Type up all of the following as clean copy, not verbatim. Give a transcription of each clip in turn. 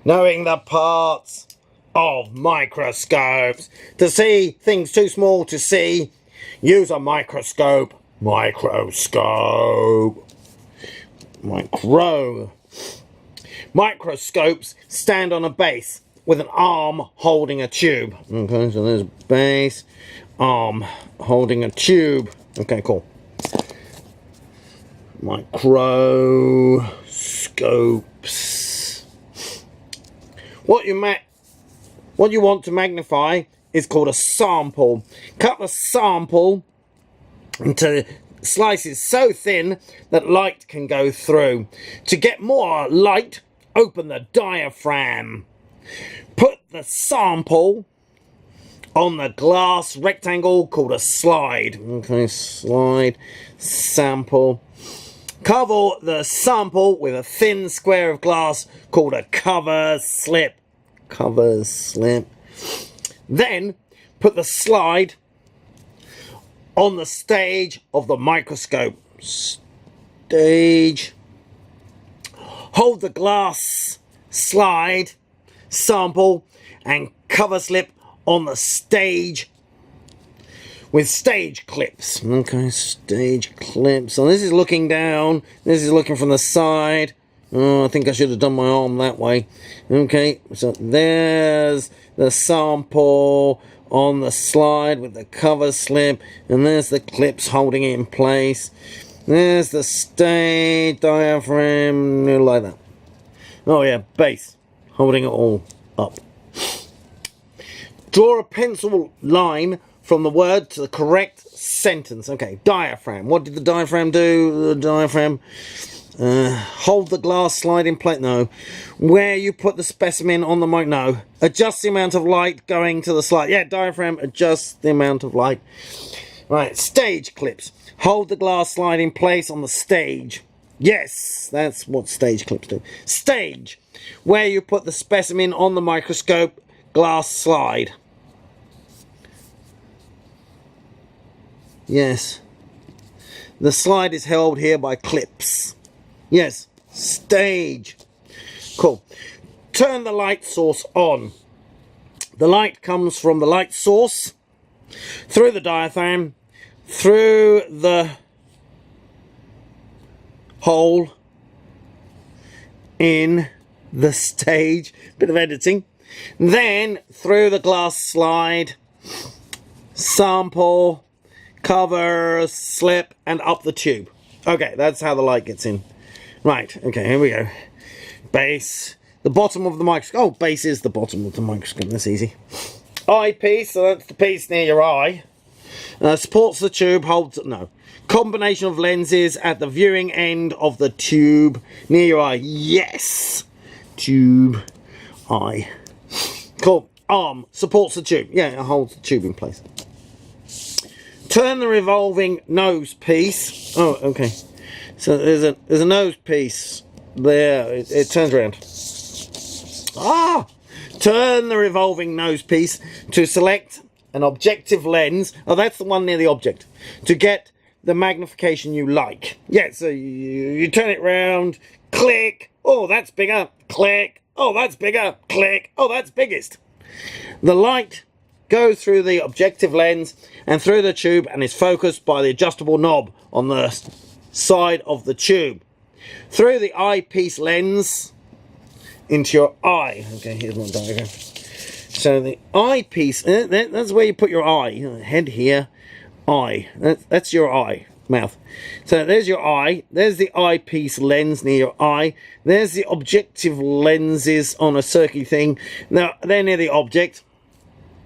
Knowing the parts of microscopes. To see things too small to see, use a microscope. Microscopes stand on a base with an arm holding a tube. Okay, so there's base, arm holding a tube. Okay, cool. Microscopes. What you want to magnify is called a sample. Cut the sample into slices so thin that light can go through. To get more light, open the diaphragm. Put the sample on the glass rectangle called a slide. Okay, slide, sample. Cover the sample with a thin square of glass called a cover slip. Cover slip. Then put the slide on the stage of the microscope. Stage. Hold the glass slide, sample, and cover slip on the stage with stage clips. Okay, stage clips. So this is looking down. This is looking from the side. Oh, I think I should have done my arm that way. Okay, so there's the sample on the slide with the cover slip, and there's the clips holding it in place. There's the stage diaphragm, like that. Oh yeah, base, holding it all up. Draw a pencil line from the word to the correct sentence. Okay, diaphragm. What did the diaphragm do? The diaphragm... hold the glass slide in place. No. Where you put the specimen on the mic. No. Adjust the amount of light going to the slide. Yeah, diaphragm. Adjust the amount of light. Right. Stage clips. Hold the glass slide in place on the stage. Yes, that's what stage clips do. Stage. Where you put the specimen on the microscope glass slide. Yes. The slide is held here by clips. Yes, stage. Cool. Turn the light source on. The light comes from the light source, through the diaphragm, through the hole in the stage, bit of editing, then through the glass slide, sample, cover, slip, and up the tube. Okay, that's how the light gets in. Right, okay, here we go. Base, the bottom of the microscope. Oh, base is the bottom of the microscope, that's easy. Eyepiece, so that's the piece near your eye. Supports the tube, holds, no. Combination of lenses at the viewing end of the tube near your eye. Yes! Tube, eye. Cool. Arm, supports the tube. Yeah, it holds the tube in place. Turn the revolving nose piece. Oh, okay. So there's a nose piece there. It turns around. Ah! Turn the revolving nose piece to select an objective lens. Oh, that's the one near the object. To get the magnification you like. Yeah, so you turn it round. Click. Oh, that's bigger. Click. Oh, that's bigger. Click. Oh, that's biggest. The light goes through the objective lens and through the tube and is focused by the adjustable knob on the side of the tube. Through the eyepiece lens into your eye. Okay, here's my diagram. So the eyepiece, that's where you put your eye. Head here, eye. That's your eye, mouth. So there's your eye. There's the eyepiece lens near your eye. There's the objective lenses on a circular thing. Now, they're near the object.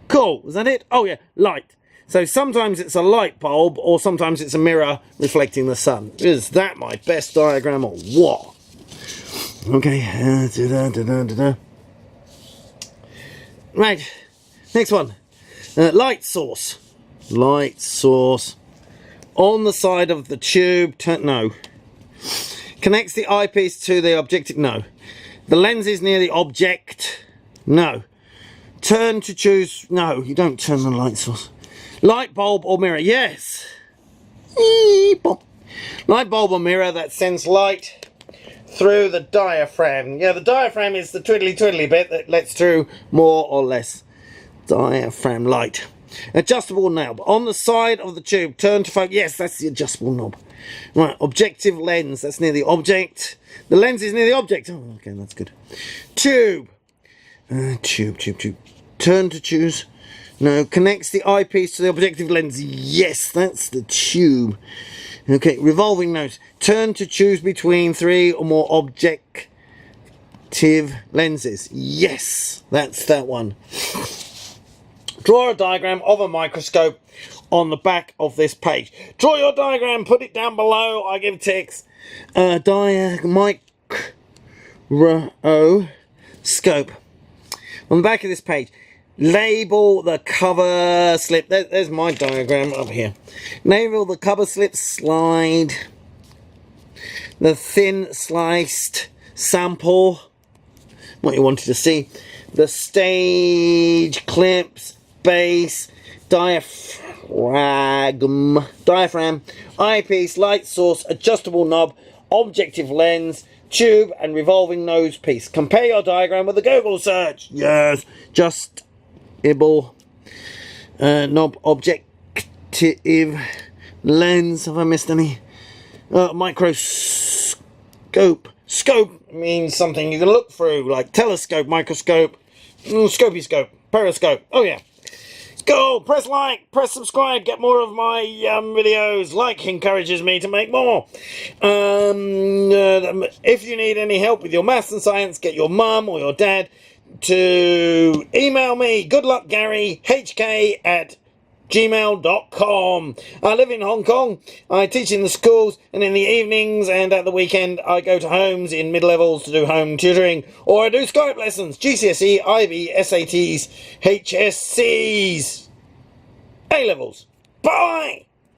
Cool, is that it? Oh yeah, light. So sometimes it's a light bulb or sometimes it's a mirror reflecting the sun. Is that my best diagram or what? Okay. Right, next one. Light source. Light source. On the side of the tube. No. Connects the eyepiece to the objective. No. The lens is near the object. No. Turn to choose. No, you don't turn the light source. Light bulb or mirror. Yes. Light bulb or mirror that sends light through the diaphragm. Yeah, the diaphragm is the twiddly bit that lets through more or less. Diaphragm light. Adjustable knob. On the side of the tube, turn to focus. Yes, that's the adjustable knob. Right, objective lens. That's near the object. The lens is near the object. Oh, okay, that's good. Tube. Tube. Turn to choose. No, connects the eyepiece to the objective lens. Yes, that's the tube. Okay, revolving nose. Turn to choose between 3 or more objective lenses. Yes, that's that one. Draw a diagram of a microscope on the back of this page. Draw your diagram, put it down below. I give ticks. Microscope. On the back of this page. Label the cover slip. There's my diagram up here. Label the cover slip, slide the thin sliced sample, what you wanted to see, the stage clips, base, diaphragm, eyepiece, light source, adjustable knob, objective lens, tube and revolving nose piece. Compare your diagram with a Google search. Yes, just knob, objective lens. Have I missed any? Microscope. Scope means something you can look through, like telescope, microscope, scopy scope, periscope. Oh yeah. Go, press like, press subscribe, get more of my videos. Like encourages me to make more. If you need any help with your maths and science, get your mum or your dad to email me, goodluckgaryhk@gmail.com. I live in Hong Kong. I teach in the schools, and in the evenings and at the weekend I go to homes in mid-levels to do home tutoring, or I do Skype lessons, GCSE, IB, SATs, HSCs, A-levels. Bye!